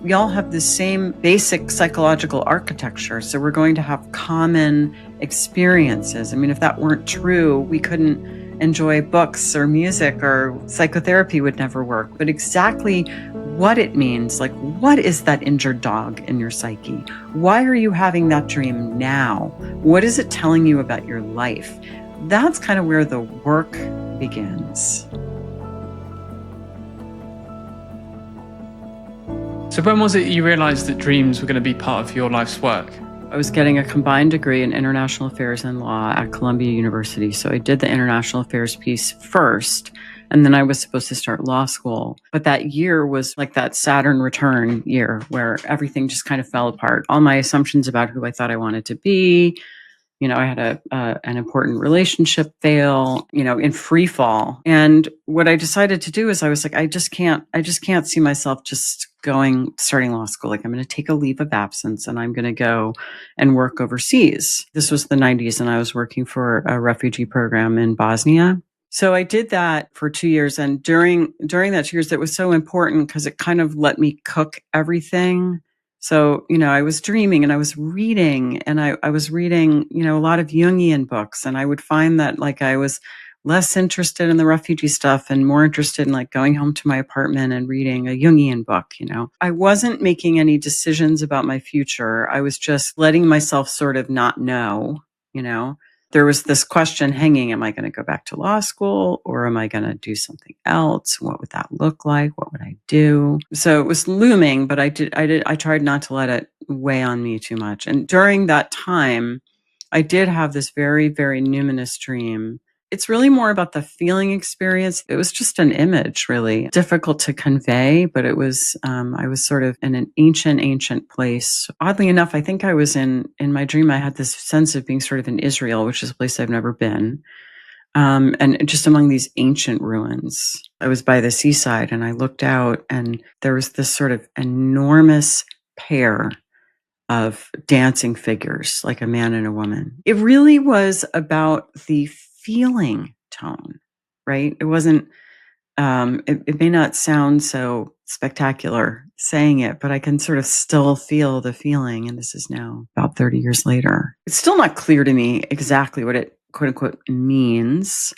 We all have the same basic psychological architecture, so we're going to have common experiences. I mean, if that weren't true, we couldn't enjoy books or music, or psychotherapy would never work. But exactly what it means, like, what is that injured dog in your psyche? Why are you having that dream now? What is it telling you about your life? That's kind of where the work begins. So when was it you realized that dreams were going to be part of your life's work? I was getting a combined degree in international affairs and law at Columbia University. So I did the international affairs piece first, and then I was supposed to start law school. But that year was like that Saturn return year where everything just kind of fell apart. All my assumptions about who I thought I wanted to be. I had an important relationship fail, in free fall. And what I decided to do is I was like, I just can't see myself just starting law school. Like, I'm going to take a leave of absence and I'm going to go and work overseas. This was the 90s and I was working for a refugee program in Bosnia. So I did that for 2 years. And during that 2 years, that was so important because it kind of let me cook everything. So, I was dreaming and I was reading, and I was reading, a lot of Jungian books. And I would find that like I was less interested in the refugee stuff and more interested in like going home to my apartment and reading a Jungian book. I wasn't making any decisions about my future. I was just letting myself sort of not know. There was this question hanging, am I going to go back to law school, or am I going to do something else? What would that look like? What would I do? So it was looming, but I tried not to let it weigh on me too much. And during that time, I did have this very, very numinous dream. It's really more about the feeling experience. It was just an image, really difficult to convey, but it was, I was sort of in an ancient place. Oddly enough, I think I was in my dream, I had this sense of being sort of in Israel, which is a place I've never been. And just among these ancient ruins. I was by the seaside and I looked out and there was this sort of enormous pair of dancing figures, like a man and a woman. It really was about the feeling tone, right? It wasn't, it may not sound so spectacular saying it, but I can sort of still feel the feeling. And this is now about 30 years later. It's still not clear to me exactly what it quote unquote means,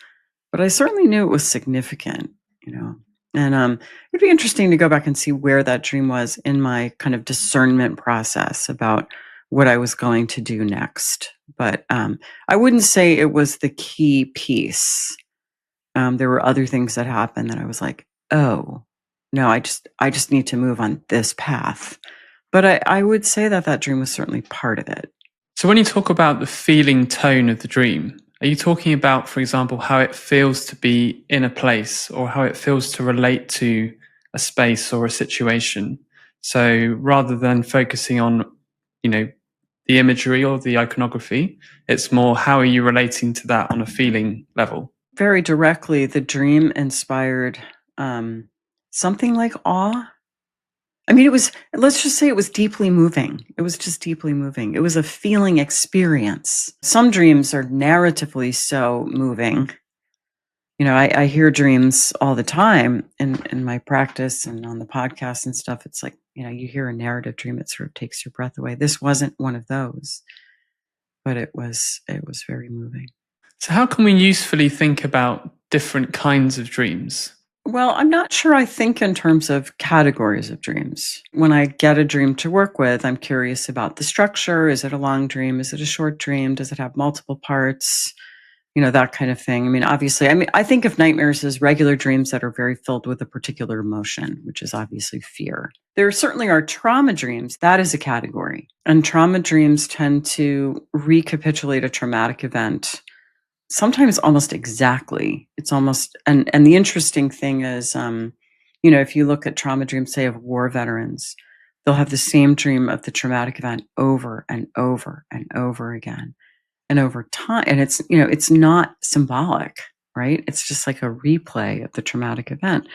but I certainly knew it was significant, And it'd be interesting to go back and see where that dream was in my kind of discernment process about what I was going to do next. But I wouldn't say it was the key piece. There were other things that happened that I was like, oh, no, I just need to move on this path. But I would say that dream was certainly part of it. So when you talk about the feeling tone of the dream, are you talking about, for example, how it feels to be in a place or how it feels to relate to a space or a situation? So rather than focusing on, the imagery or the iconography, it's more how are you relating to that on a feeling level? Very directly, the dream inspired something like awe. I mean, let's just say it was deeply moving. It was just deeply moving. It was a feeling experience. Some dreams are narratively so moving. I hear dreams all the time in my practice and on the podcast and stuff. It's like, you hear a narrative dream, it sort of takes your breath away. This wasn't one of those, but it was very moving. So how can we usefully think about different kinds of dreams? Well, I'm not sure I think in terms of categories of dreams. When I get a dream to work with, I'm curious about the structure. Is it a long dream? Is it a short dream? Does it have multiple parts? That kind of thing. I mean, obviously, I think of nightmares as regular dreams that are very filled with a particular emotion, which is obviously fear. There certainly are trauma dreams. That is a category. And trauma dreams tend to recapitulate a traumatic event. Sometimes almost exactly. It's almost, and the interesting thing is, if you look at trauma dreams, say of war veterans, they'll have the same dream of the traumatic event over and over and over again. And over time, and it's not symbolic, right? It's just like a replay of the traumatic event.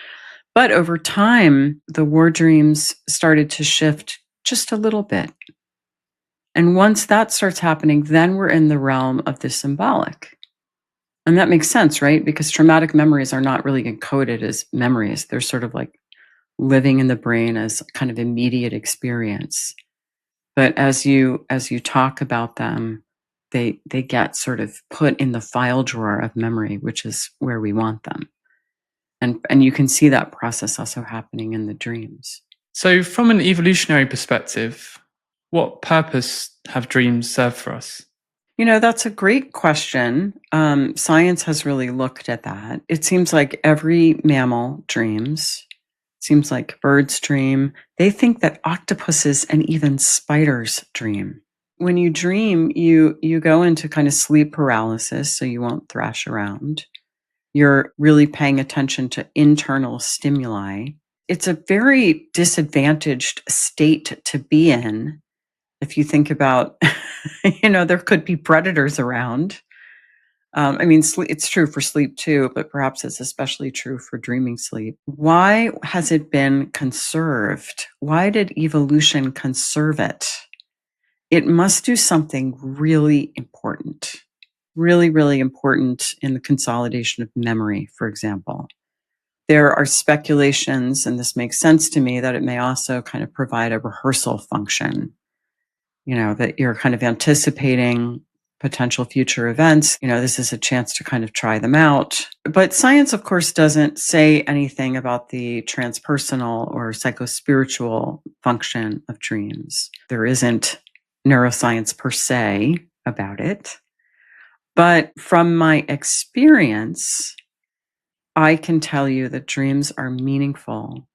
But over time, the war dreams started to shift just a little bit. And once that starts happening, then we're in the realm of the symbolic. And that makes sense, right? Because traumatic memories are not really encoded as memories. They're sort of like living in the brain as kind of immediate experience. But as you talk about them, they get sort of put in the file drawer of memory, which is where we want them. And you can see that process also happening in the dreams. So, from an evolutionary perspective, what purpose have dreams served for us? That's a great question. Science has really looked at that. It seems like every mammal dreams. It seems like birds dream. They think that octopuses and even spiders dream. When you dream, you go into kind of sleep paralysis, so you won't thrash around. You're really paying attention to internal stimuli. It's a very disadvantaged state to be in. If you think about, there could be predators around. It's true for sleep too, but perhaps it's especially true for dreaming sleep. Why has it been conserved? Why did evolution conserve it? It must do something really important, really, really important in the consolidation of memory, for example. There are speculations, and this makes sense to me, that it may also kind of provide a rehearsal function, that you're kind of anticipating potential future events. This is a chance to kind of try them out. But science, of course, doesn't say anything about the transpersonal or psychospiritual function of dreams. There isn't neuroscience per se about it. But from my experience, I can tell you that dreams are meaningful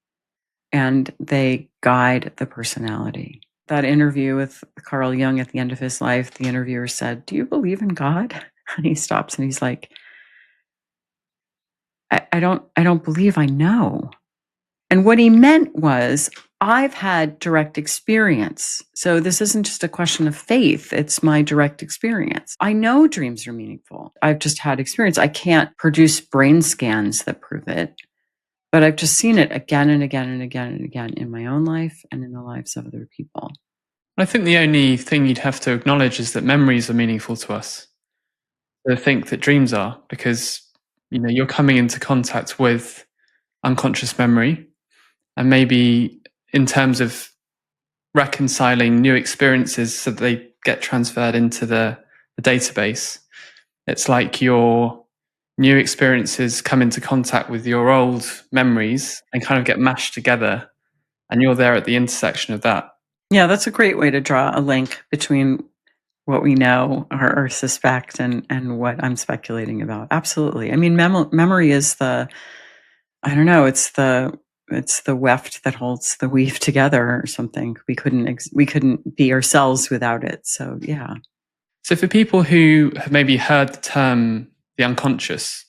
and they guide the personality. That interview with Carl Jung at the end of his life, the interviewer said, "Do you believe in God?" And he stops and he's like, I don't believe I know. And what he meant was, I've had direct experience. So this isn't just a question of faith. It's my direct experience. I know dreams are meaningful. I've just had experience. I can't produce brain scans that prove it, but I've just seen it again and again and again and again in my own life and in the lives of other people. I think the only thing you'd have to acknowledge is that memories are meaningful to us. I think that dreams are, because you're coming into contact with unconscious memory, and maybe in terms of reconciling new experiences so that they get transferred into the database, it's like your new experiences come into contact with your old memories and kind of get mashed together, and you're there at the intersection of that. Yeah, that's a great way to draw a link between what we know or suspect and what I'm speculating about. Absolutely. I mean, memory is I don't know, it's the weft that holds the weave together or something. We couldn't be ourselves without it. So yeah. So for people who have maybe heard the term the unconscious,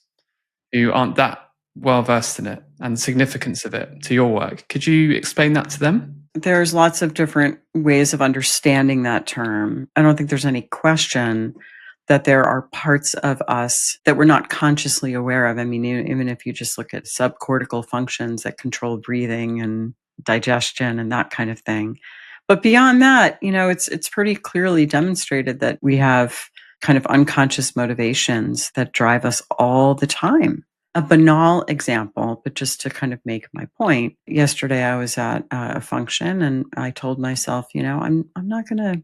who aren't that well versed in it and the significance of it to your work, could you explain that to them? There's lots of different ways of understanding that term. I don't think there's any question that there are parts of us that we're not consciously aware of. I mean, even if you just look at subcortical functions that control breathing and digestion and that kind of thing. But beyond that, it's pretty clearly demonstrated that we have kind of unconscious motivations that drive us all the time. A banal example, but just to kind of make my point. Yesterday, I was at a function, and I told myself, I'm not gonna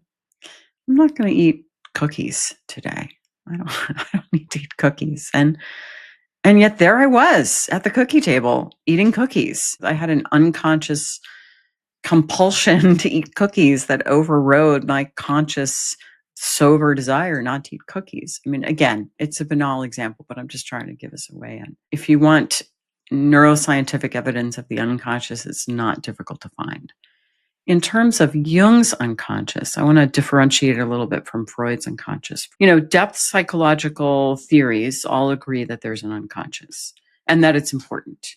eat cookies today. I don't I don't need to eat cookies, and yet there I was at the cookie table eating cookies. I had an unconscious compulsion to eat cookies that overrode my conscious sober desire not to eat cookies. I mean, again, it's a banal example, but I'm just trying to give us a way in. If you want neuroscientific evidence of the unconscious, it's not difficult to find. In terms of Jung's unconscious, I want to differentiate a little bit from Freud's unconscious. Depth psychological theories all agree that there's an unconscious and that it's important.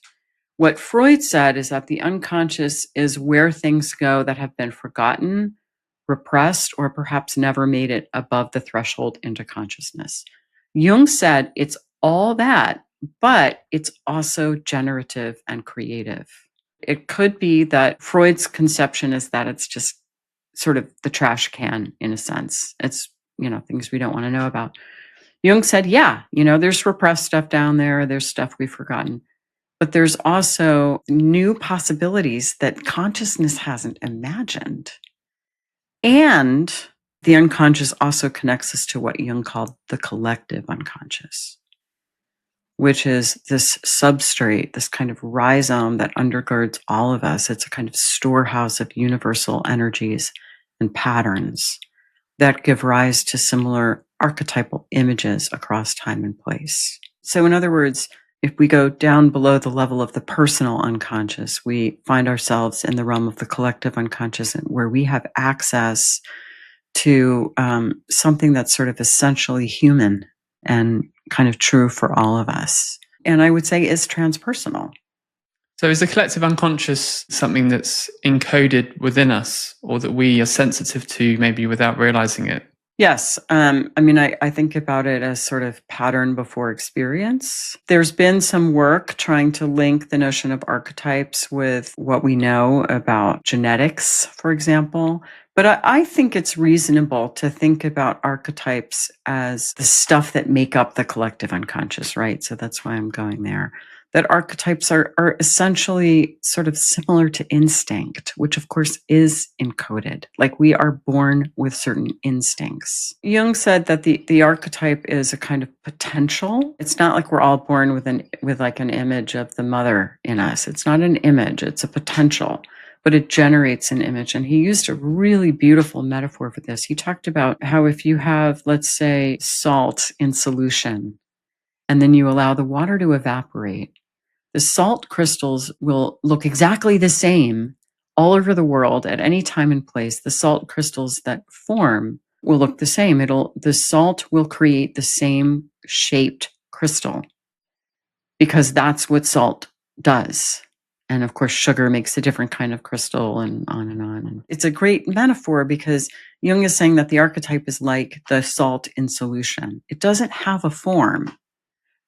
What Freud said is that the unconscious is where things go that have been forgotten, repressed, or perhaps never made it above the threshold into consciousness. Jung said it's all that, but it's also generative and creative. It could be that Freud's conception is that it's just sort of the trash can, in a sense. It's, things we don't want to know about. Jung said, yeah, there's repressed stuff down there. There's stuff we've forgotten. But there's also new possibilities that consciousness hasn't imagined. And the unconscious also connects us to what Jung called the collective unconscious, which is this substrate, this kind of rhizome that undergirds all of us. It's a kind of storehouse of universal energies and patterns that give rise to similar archetypal images across time and place. So in other words, if we go down below the level of the personal unconscious, we find ourselves in the realm of the collective unconscious, where we have access to something that's sort of essentially human and kind of true for all of us. And I would say is transpersonal. So is the collective unconscious something that's encoded within us, or that we are sensitive to maybe without realizing it? Yes. I think about it as sort of pattern before experience. There's been some work trying to link the notion of archetypes with what we know about genetics, for example. But I think it's reasonable to think about archetypes as the stuff that make up the collective unconscious, right? So that's why I'm going there. That archetypes are essentially sort of similar to instinct, which of course is encoded. Like we are born with certain instincts. Jung said that the archetype is a kind of potential. It's not like we're all born with like an image of the mother in us. It's not an image, it's a potential, but it generates an image. And he used a really beautiful metaphor for this. He talked about how if you have, let's say, salt in solution, and then you allow the water to evaporate, the salt crystals will look exactly the same all over the world at any time and place. The salt crystals that form will look the same. The salt will create the same shaped crystal because that's what salt does. And of course, sugar makes a different kind of crystal, and on and on. And it's a great metaphor because Jung is saying that the archetype is like the salt in solution. It doesn't have a form,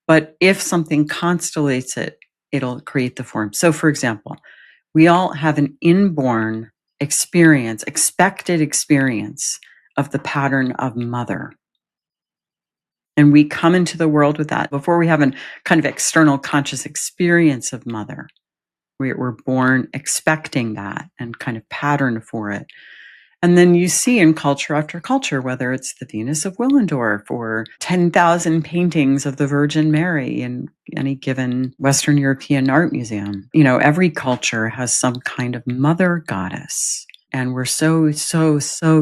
but if something constellates it, it'll create the form. So for example, we all have an inborn experience, expected experience of the pattern of mother. And we come into the world with that before we have a kind of external conscious experience of mother. We're born expecting that and kind of pattern for it. And then you see in culture after culture, whether it's the Venus of Willendorf or 10,000 paintings of the Virgin Mary in any given Western European art museum, every culture has some kind of mother goddess. And we're so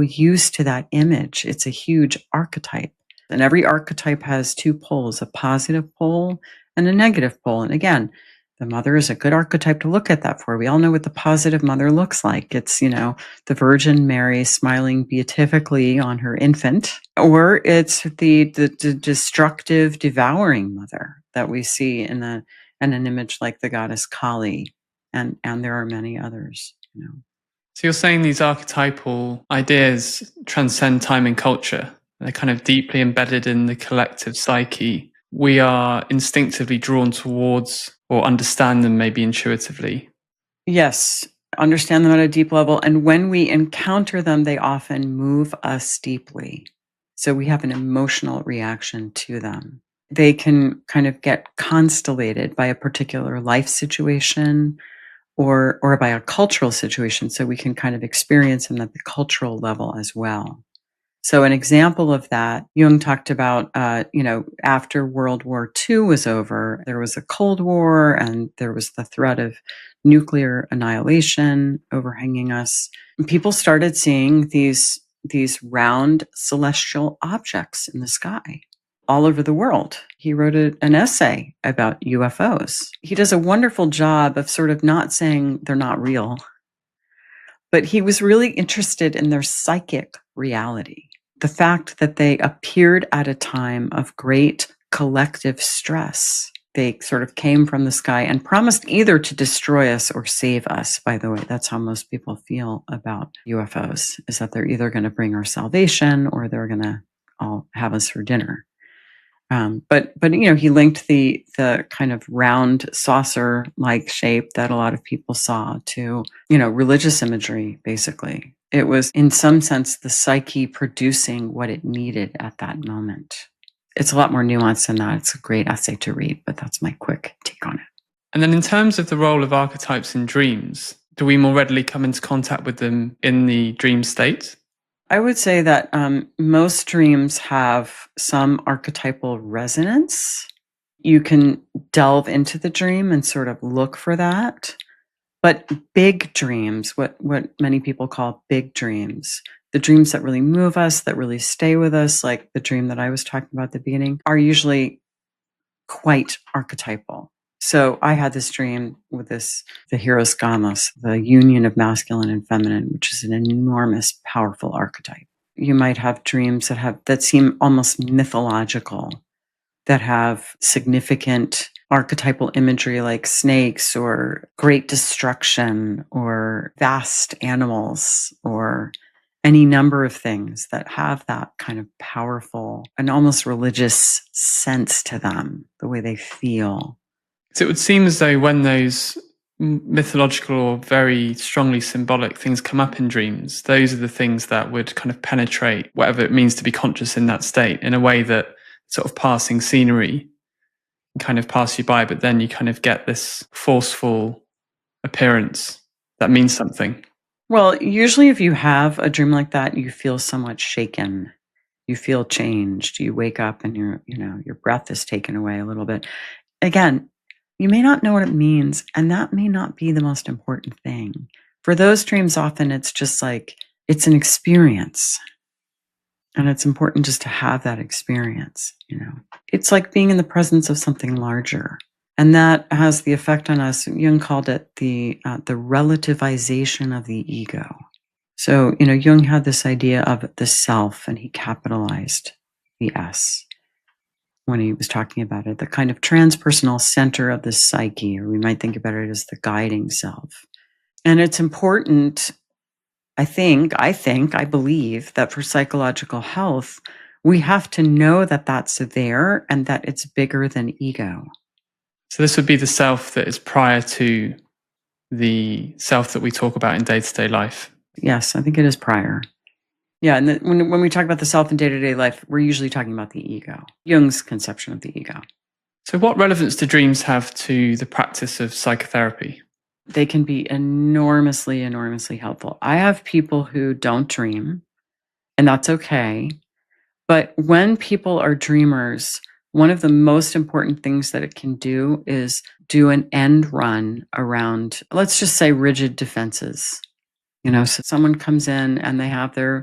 used to that image. It's a huge archetype. And every archetype has two poles, a positive pole and a negative pole. And again, the mother is a good archetype to look at that for. We all know what the positive mother looks like. It's, the Virgin Mary smiling beatifically on her infant, or it's the destructive, devouring mother that we see in an image like the goddess Kali, and there are many others. So you're saying these archetypal ideas transcend time and culture. They're kind of deeply embedded in the collective psyche. We are instinctively drawn towards or understand them maybe intuitively. Yes, understand them at a deep level. And when we encounter them, they often move us deeply. So we have an emotional reaction to them. They can kind of get constellated by a particular life situation or by a cultural situation. So we can kind of experience them at the cultural level as well. So an example of that, Jung talked about, after World War II was over, there was a Cold War and there was the threat of nuclear annihilation overhanging us. And people started seeing these round celestial objects in the sky all over the world. He wrote an essay about UFOs. He does a wonderful job of sort of not saying they're not real, but he was really interested in their psychic reality. The fact that they appeared at a time of great collective stress. They sort of came from the sky and promised either to destroy us or save us. By the way, that's how most people feel about UFOs, is that they're either going to bring our salvation or they're going to all have us for dinner. But he linked the kind of round saucer-like shape that a lot of people saw to, religious imagery, basically. It was, in some sense, the psyche producing what it needed at that moment. It's a lot more nuanced than that. It's a great essay to read, but that's my quick take on it. And then in terms of the role of archetypes in dreams, do we more readily come into contact with them in the dream state? I would say that most dreams have some archetypal resonance. You can delve into the dream and sort of look for that. But big dreams, what many people call big dreams, the dreams that really move us, that really stay with us, like the dream that I was talking about at the beginning, are usually quite archetypal. So I had this dream with the Hieros Gamos, the union of masculine and feminine, which is an enormous, powerful archetype. You might have dreams that seem almost mythological, that have significant archetypal imagery like snakes or great destruction or vast animals or any number of things that have that kind of powerful and almost religious sense to them, the way they feel. So it would seem as though when those mythological or very strongly symbolic things come up in dreams, those are the things that would kind of penetrate whatever it means to be conscious in that state in a way that sort of passing scenery can kind of pass you by, but then you kind of get this forceful appearance that means something. Well, usually if you have a dream like that, you feel somewhat shaken. You feel changed. You wake up and your breath is taken away a little bit. Again, you may not know what it means, and that may not be the most important thing. For those dreams, often it's just like, it's an experience. And it's important just to have that experience, It's like being in the presence of something larger. And that has the effect on us. Jung called it the relativization of the ego. So, Jung had this idea of the self, and he capitalized the S when he was talking about it, the kind of transpersonal center of the psyche, or we might think about it as the guiding self. And it's important, I believe that for psychological health, we have to know that that's there and that it's bigger than ego. So this would be the self that is prior to the self that we talk about in day-to-day life. Yes, I think it is prior. Yeah, and when we talk about the self in day-to-day life, we're usually talking about the ego, Jung's conception of the ego. So what relevance do dreams have to the practice of psychotherapy? They can be enormously, enormously helpful. I have people who don't dream, and that's okay. But when people are dreamers, one of the most important things that it can do is do an end run around, let's just say, rigid defenses. So someone comes in and they have their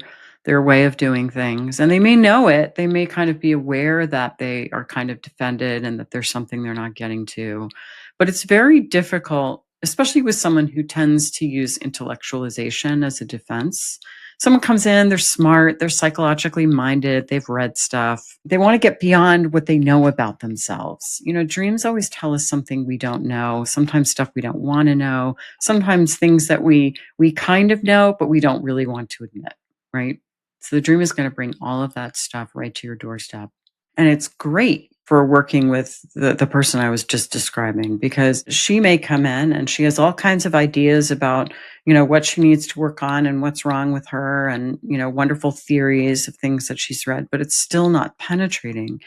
way of doing things, and they may know it. They may kind of be aware that they are kind of defended and that there's something they're not getting to. But it's very difficult, especially with someone who tends to use intellectualization as a defense. Someone comes in, they're smart, they're psychologically minded, they've read stuff. They want to get beyond what they know about themselves. Dreams always tell us something we don't know, sometimes stuff we don't want to know, sometimes things that we kind of know, but we don't really want to admit, right? So the dream is going to bring all of that stuff right to your doorstep. And it's great for working with the person I was just describing, because she may come in and she has all kinds of ideas about, what she needs to work on and what's wrong with her, and, wonderful theories of things that she's read, but it's still not penetrating.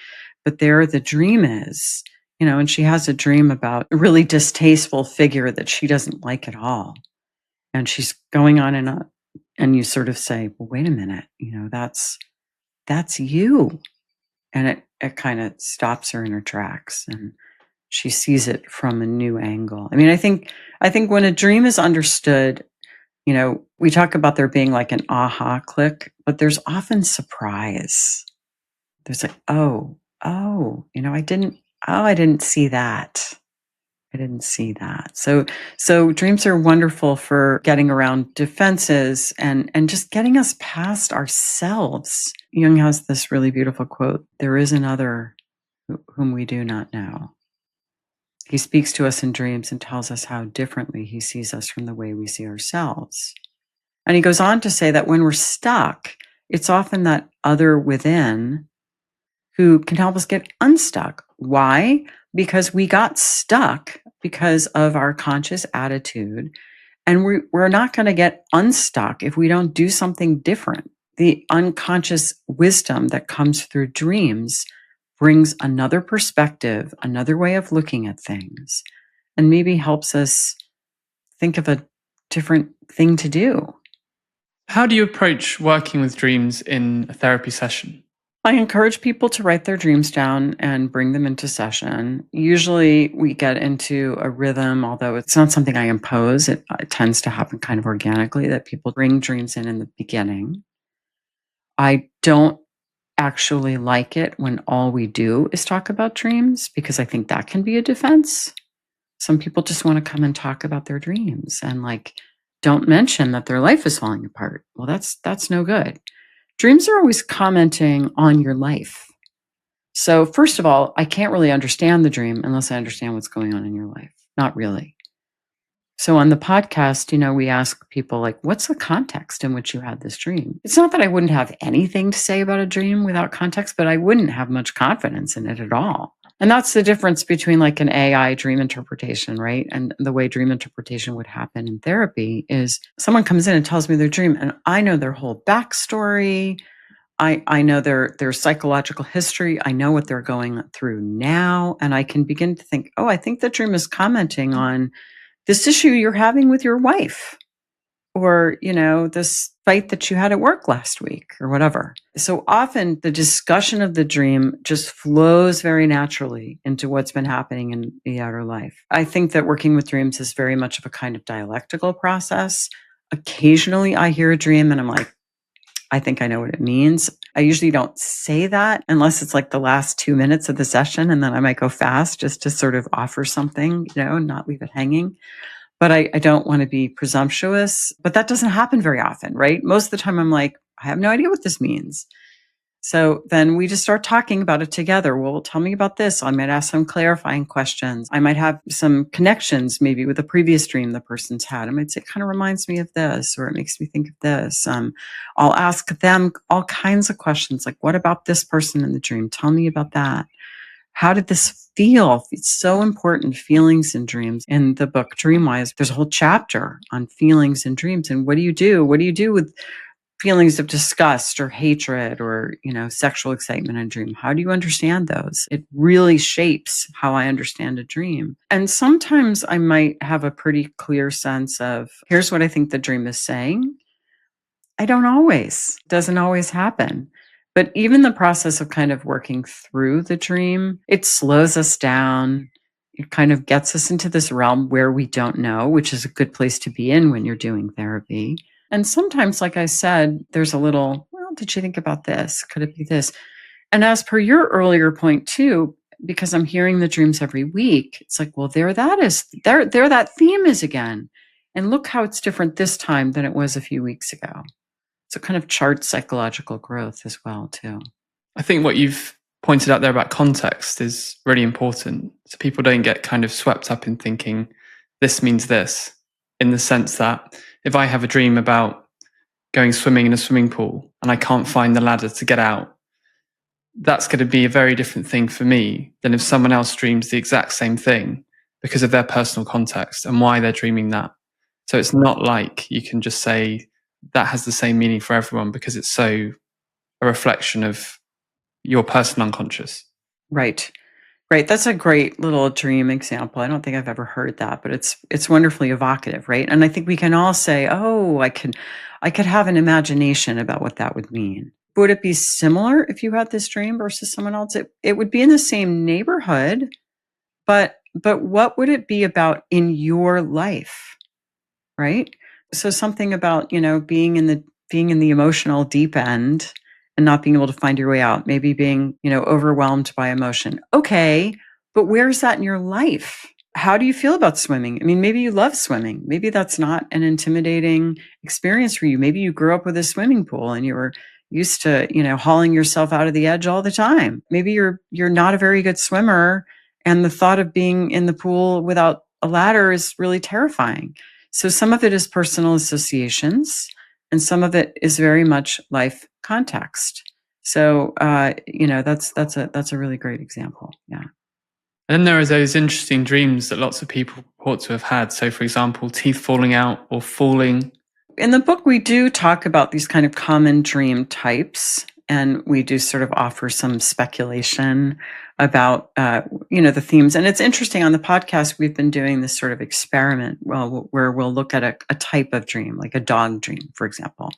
But there the dream is, and she has a dream about a really distasteful figure that she doesn't like at all. And she's going on and you sort of say, well, wait a minute, that's you. And it kind of stops her in her tracks, and she sees it from a new angle. I mean, I think when a dream is understood, we talk about there being like an aha click, but there's often surprise. There's like, I didn't see that. I didn't see that. So dreams are wonderful for getting around defenses and just getting us past ourselves. Jung has this really beautiful quote: "There is another whom we do not know." He speaks to us in dreams and tells us how differently he sees us from the way we see ourselves. And he goes on to say that when we're stuck, it's often that other within who can help us get unstuck. Why? Because we got stuck because of our conscious attitude, and we're not going to get unstuck if we don't do something different. The unconscious wisdom that comes through dreams brings another perspective, another way of looking at things. and maybe helps us think of a different thing to do. How do you approach working with dreams in a therapy session? I encourage people to write their dreams down and bring them into session. Usually we get into a rhythm, although it's not something I impose. It tends to happen kind of organically that people bring dreams in the beginning. I don't actually like it when all we do is talk about dreams because I think that can be a defense. Some people just want to come and talk about their dreams and don't mention that their life is falling apart. Well, that's no good. Dreams are always commenting on your life. So, first of all, I can't really understand the dream unless I understand what's going on in your life. Not really. So, on the podcast, we ask people, what's the context in which you had this dream? It's not that I wouldn't have anything to say about a dream without context, but I wouldn't have much confidence in it at all. And that's the difference between an AI dream interpretation, right? And the way dream interpretation would happen in therapy is someone comes in and tells me their dream, and I know their whole backstory. I know their psychological history. I know what they're going through now. And I can begin to think, I think the dream is commenting on this issue you're having with your wife, or, this fight that you had at work last week or whatever. So often the discussion of the dream just flows very naturally into what's been happening in the outer life. I think that working with dreams is very much of a kind of dialectical process. Occasionally I hear a dream and I'm like, I think I know what it means. I usually don't say that unless it's the last 2 minutes of the session, and then I might go fast just to sort of offer something, and not leave it hanging. But I don't want to be presumptuous, but that doesn't happen very often, right? Most of the time I'm like, I have no idea what this means. So then we just start talking about it together. Well, tell me about this. I might ask some clarifying questions. I might have some connections maybe with a previous dream the person's had. I might say, it kind of reminds me of this, or it makes me think of this. I'll ask them all kinds of questions, like, what about this person in the dream? Tell me about that. How did this feel? It's so important, feelings and dreams. In the book Dreamwise, there's a whole chapter on feelings and dreams. And what do you do? What do you do with feelings of disgust or hatred or, sexual excitement in a dream? How do you understand those? It really shapes how I understand a dream. And sometimes I might have a pretty clear sense of, here's what I think the dream is saying. I don't always. It doesn't always happen. But even the process of kind of working through the dream, it slows us down. It kind of gets us into this realm where we don't know, which is a good place to be in when you're doing therapy. And sometimes, like I said, there's a little, well, did you think about this? Could it be this? And as per your earlier point too, because I'm hearing the dreams every week, it's like, well, there that is. There that theme is again. And look how it's different this time than it was a few weeks ago. So kind of charts psychological growth as well too. I think what you've pointed out there about context is really important. So people don't get kind of swept up in thinking this means this, in the sense that if I have a dream about going swimming in a swimming pool and I can't find the ladder to get out, that's going to be a very different thing for me than if someone else dreams the exact same thing because of their personal context and why they're dreaming that. So it's not like you can just say that has the same meaning for everyone because it's so a reflection of your personal unconscious. Right. That's a great little dream example. I don't think I've ever heard that, but it's wonderfully evocative, right? And I think we can all say, I could have an imagination about what that would mean. Would it be similar if you had this dream versus someone else? It would be in the same neighborhood, but what would it be about in your life? Right? So something about, being in the emotional deep end and not being able to find your way out, maybe being, overwhelmed by emotion. Okay, but where's that in your life? How do you feel about swimming? I mean, maybe you love swimming. Maybe that's not an intimidating experience for you. Maybe you grew up with a swimming pool and you were used to, hauling yourself out of the edge all the time. Maybe you're not a very good swimmer and the thought of being in the pool without a ladder is really terrifying. So some of it is personal associations and some of it is very much life context. So, that's a really great example. Yeah. And then there are those interesting dreams that lots of people report to have had. So, for example, teeth falling out or falling. In the book, we do talk about these kind of common dream types. and we do sort of offer some speculation about, the themes. And it's interesting, on the podcast, we've been doing this sort of experiment, where we'll look at a type of dream, like a dog dream, for example.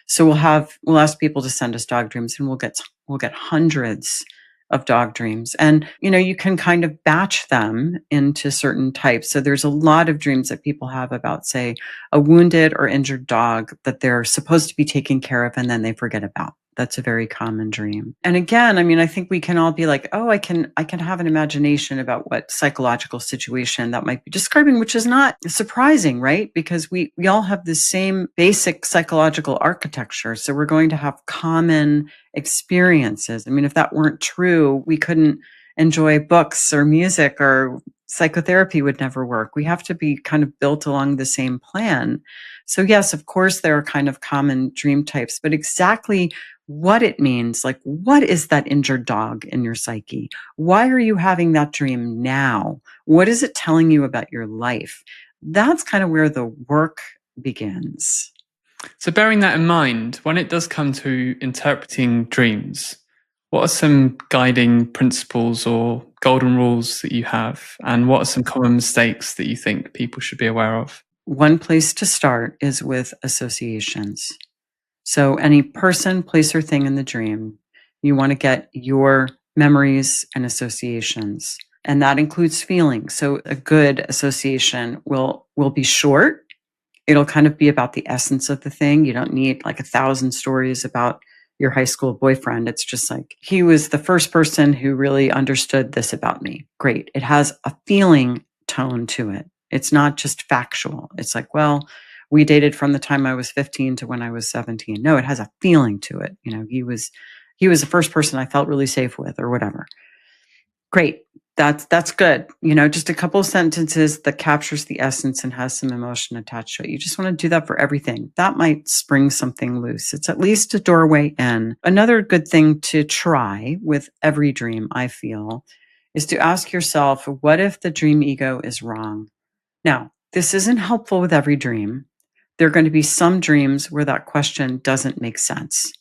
So we'll ask people to send us dog dreams, and we'll get hundreds of dog dreams. And, you can kind of batch them into certain types. So there's a lot of dreams that people have about, say, a wounded or injured dog that they're supposed to be taking care of and then they forget about. That's a very common dream. And again, I think we can all be like, oh, I can have an imagination about what psychological situation that might be describing, which is not surprising, right? Because we all have the same basic psychological architecture. So we're going to have common experiences. If that weren't true, we couldn't enjoy books or music, or psychotherapy would never work. We have to be kind of built along the same plan. So yes, of course, there are kind of common dream types, but exactly what it means, like, what is that injured dog in your psyche? Why are you having that dream now? What is it telling you about your life? That's kind of where the work begins. So bearing that in mind, when it does come to interpreting dreams, what are some guiding principles or golden rules that you have? And what are some common mistakes that you think people should be aware of? One place to start is with associations. So any person, place, or thing in the dream, you want to get your memories and associations. And that includes feelings. So a good association will be short. It'll kind of be about the essence of the thing. You don't need like 1,000 stories about your high school boyfriend. It's just like, he was the first person who really understood this about me. Great. It has a feeling tone to it. It's not just factual. It's like, well, we dated from the time I was 15 to when I was 17. No, it has a feeling to it. He was the first person I felt really safe with, or whatever. Great. That's good. Just a couple of sentences that captures the essence and has some emotion attached to it. You just want to do that for everything. That might spring something loose. It's at least a doorway in. Another good thing to try with every dream, I feel, is to ask yourself, what if the dream ego is wrong? Now, this isn't helpful with every dream. There are going to be some dreams where that question doesn't make sense.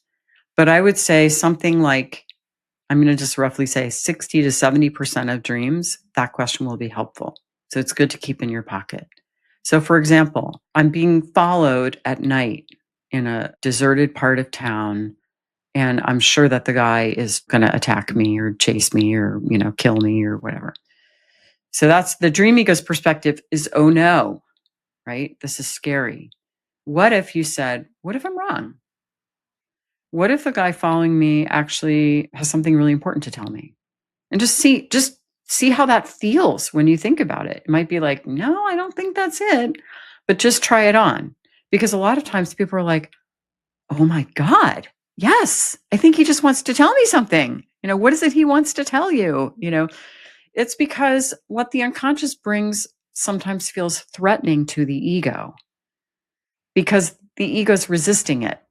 But I would say something like, I'm going to just roughly say 60 to 70% of dreams, that question will be helpful. So it's good to keep in your pocket. So for example, I'm being followed at night in a deserted part of town, and I'm sure that the guy is going to attack me or chase me or, kill me or whatever. So that's the dream ego's perspective is, oh no, right? This is scary. What if you said, what if I'm wrong? What if the guy following me actually has something really important to tell me? And just see how that feels when you think about it. It might be like, no, I don't think that's it, but just try it on. Because a lot of times people are like, oh my God, yes, I think he just wants to tell me something. What is it he wants to tell you? It's because what the unconscious brings sometimes feels threatening to the ego, because the ego's resisting it.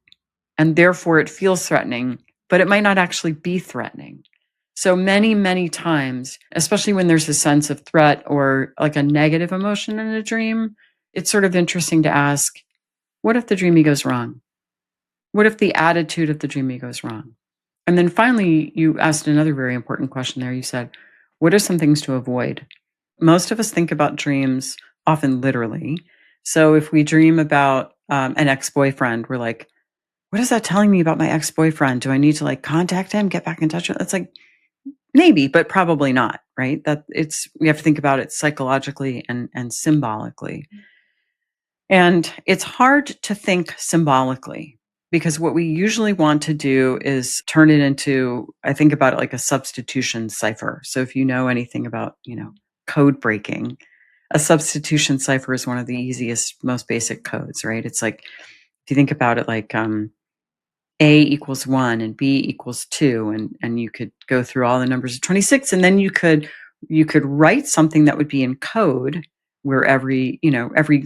And therefore it feels threatening, but it might not actually be threatening. So many, many times, especially when there's a sense of threat or like a negative emotion in a dream, it's sort of interesting to ask, what if the dream ego is wrong? What if the attitude of the dream ego is wrong? And then finally, you asked another very important question there. You said, what are some things to avoid? Most of us think about dreams often literally. So if we dream about an ex-boyfriend, we're like, what is that telling me about my ex-boyfriend? Do I need to contact him, get back in touch with him? It's like, maybe, but probably not, right? We have to think about it psychologically and symbolically. And it's hard to think symbolically, because what we usually want to do is turn it into, I think about it like a substitution cipher. So if you know anything about, code breaking, a substitution cipher is one of the easiest, most basic codes, right? It's like, if you think about it like, A equals 1 and B equals 2, and you could go through all the numbers of 26, and then you could write something that would be in code, where every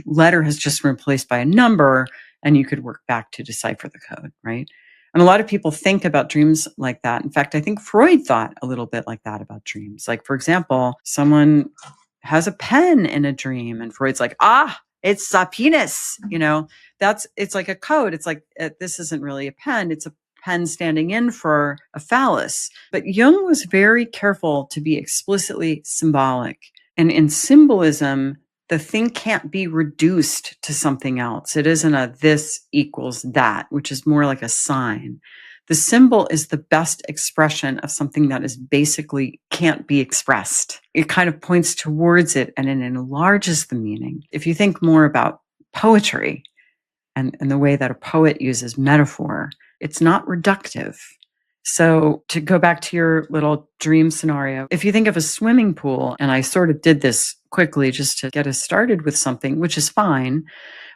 letter has just been replaced by a number, and you could work back to decipher the code, right? And a lot of people think about dreams like that. In fact, I think Freud thought a little bit like that about dreams. Like, for example, someone has a pen in a dream, and Freud's like, it's a penis, it's like a code. It's like, this isn't really a pen. It's pen standing in for a phallus. But Jung was very careful to be explicitly symbolic. And in symbolism, the thing can't be reduced to something else. It isn't a this equals that, which is more like a sign. The symbol is the best expression of something that is basically can't be expressed. It kind of points towards it and it enlarges the meaning. If you think more about poetry and the way that a poet uses metaphor, it's not reductive. So to go back to your little dream scenario, if you think of a swimming pool, and I sort of did this quickly just to get us started with something, which is fine,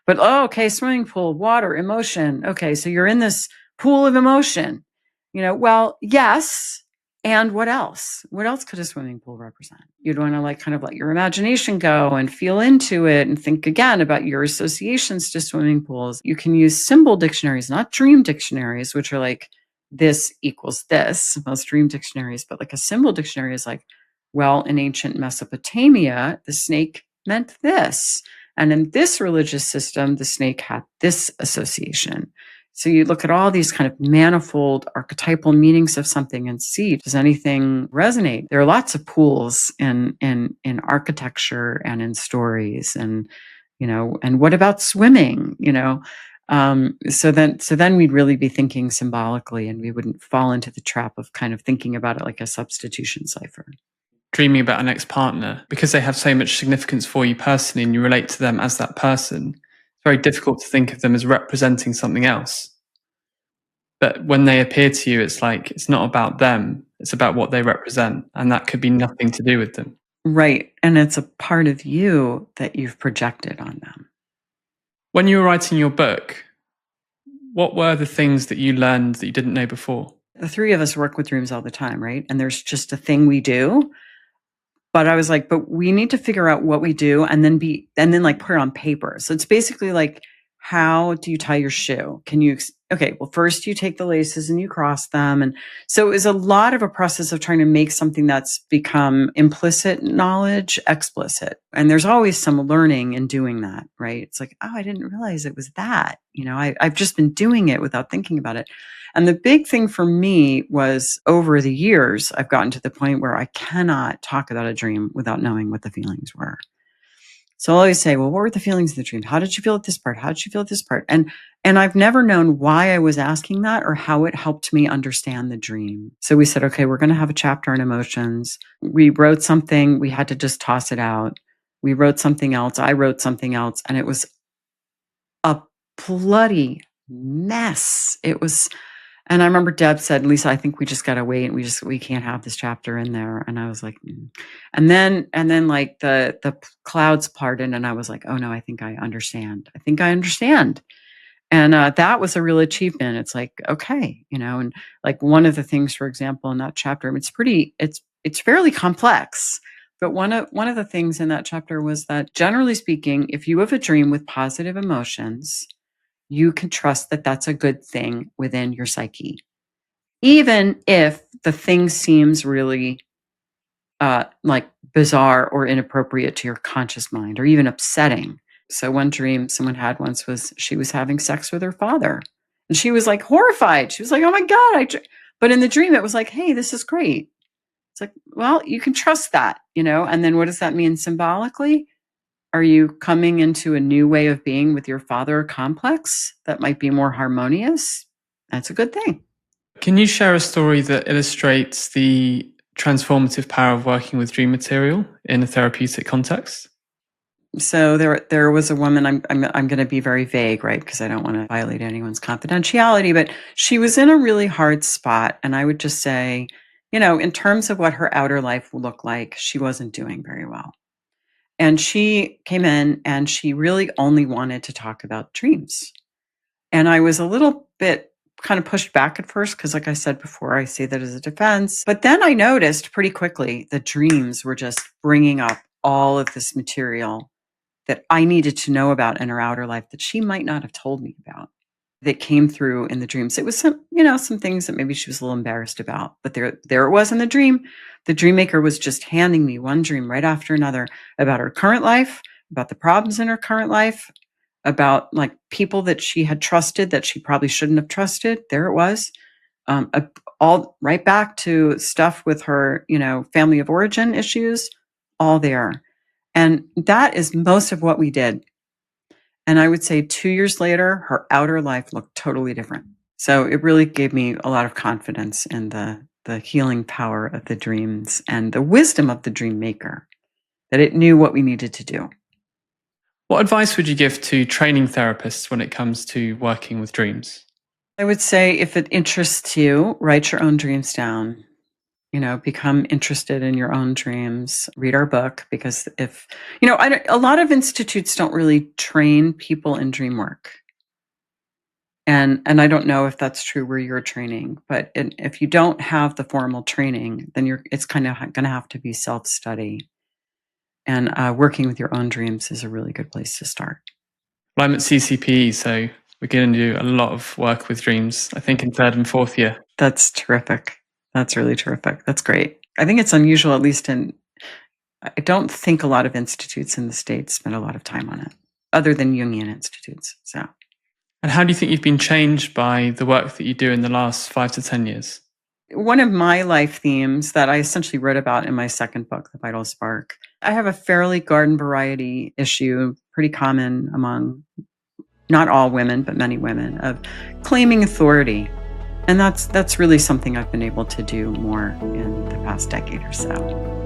but okay, swimming pool, water, emotion. Okay, so you're in this pool of emotion. Well, yes. And what else? What else could a swimming pool represent? You'd want to kind of let your imagination go and feel into it and think again about your associations to swimming pools. You can use symbol dictionaries, not dream dictionaries, which are like this equals this, most dream dictionaries, but like a symbol dictionary is like, well, in ancient Mesopotamia, the snake meant this. And in this religious system, the snake had this association. So you look at all these kind of manifold archetypal meanings of something and see, does anything resonate? There are lots of pools in architecture and in stories, and and what about swimming? So then we'd really be thinking symbolically, and we wouldn't fall into the trap of kind of thinking about it like a substitution cipher. Dreaming about an ex-partner, because they have so much significance for you personally and you relate to them as that person, it's very difficult to think of them as representing something else. But when they appear to you, it's like, it's not about them, it's about what they represent. And that could be nothing to do with them. Right. And it's a part of you that you've projected on them. When you were writing your book, what were the things that you learned that you didn't know before? The three of us work with dreams all the time, right? And there's just a thing we do. But I was like, but we need to figure out what we do and then put it on paper. So it's basically like, how do you tie your shoe? Okay, well, first you take the laces and you cross them. And so it was a lot of a process of trying to make something that's become implicit knowledge explicit. And there's always some learning in doing that, right? It's like, oh, I didn't realize it was that. I've just been doing it without thinking about it. And the big thing for me was over the years, I've gotten to the point where I cannot talk about a dream without knowing what the feelings were. So I'll always say, well, what were the feelings of the dream? How did you feel at this part? How did you feel at this part? And I've never known why I was asking that or how it helped me understand the dream. So we said, okay, we're going to have a chapter on emotions. We wrote something. We had to just toss it out. We wrote something else. I wrote something else. And it was a bloody mess. And I remember Deb said, Lisa, I think we just got to wait. We can't have this chapter in there. And I was like, and then like the clouds parted and I was like, oh no, I think I understand. And that was a real achievement. It's like, okay, and like one of the things, for example, in that chapter, it's fairly complex. But one of the things in that chapter was that generally speaking, if you have a dream with positive emotions, you can trust that that's a good thing within your psyche. Even if the thing seems really like bizarre or inappropriate to your conscious mind or even upsetting. So one dream someone had once was she was having sex with her father. And she was like horrified. She was like, oh my God. But in the dream, it was like, hey, this is great. It's like, well, you can trust that, And then what does that mean symbolically? Are you coming into a new way of being with your father complex that might be more harmonious? That's a good thing. Can you share a story that illustrates the transformative power of working with dream material in a therapeutic context? So there was a woman, I'm going to be very vague, right? Because I don't want to violate anyone's confidentiality, but she was in a really hard spot. And I would just say, in terms of what her outer life would look like, she wasn't doing very well. And she came in and she really only wanted to talk about dreams. And I was a little bit kind of pushed back at first because, like I said before, I see that as a defense. But then I noticed pretty quickly the dreams were just bringing up all of this material that I needed to know about in her outer life that she might not have told me about, that came through in the dreams. It was some things that maybe she was a little embarrassed about, but there it was in the dream. The dream maker was just handing me one dream right after another about her current life, about the problems in her current life, about like people that she had trusted that she probably shouldn't have trusted. There it was. uh, all right back to stuff with her, family of origin issues, all there. And that is most of what we did. And I would say 2 years later, her outer life looked totally different. So it really gave me a lot of confidence in the healing power of the dreams and the wisdom of the dream maker, that it knew what we needed to do. What advice would you give to training therapists when it comes to working with dreams? I would say if it interests you, write your own dreams down. Become interested in your own dreams. Read our book, because a lot of institutes don't really train people in dream work. And I don't know if that's true where you're training, but if you don't have the formal training, then it's kind of going to have to be self-study. And working with your own dreams is a really good place to start. Well, I'm at CCPE, so we're going to do a lot of work with dreams, I think in 3rd and 4th year. That's terrific. That's really terrific. That's great. I think it's unusual, at least I don't think a lot of institutes in the States spend a lot of time on it, other than Jungian institutes. So. And how do you think you've been changed by the work that you do in the last 5 to 10 years? One of my life themes that I essentially wrote about in my second book, The Vital Spark, I have a fairly garden variety issue, pretty common among not all women, but many women, of claiming authority. And that's really something I've been able to do more in the past decade or so.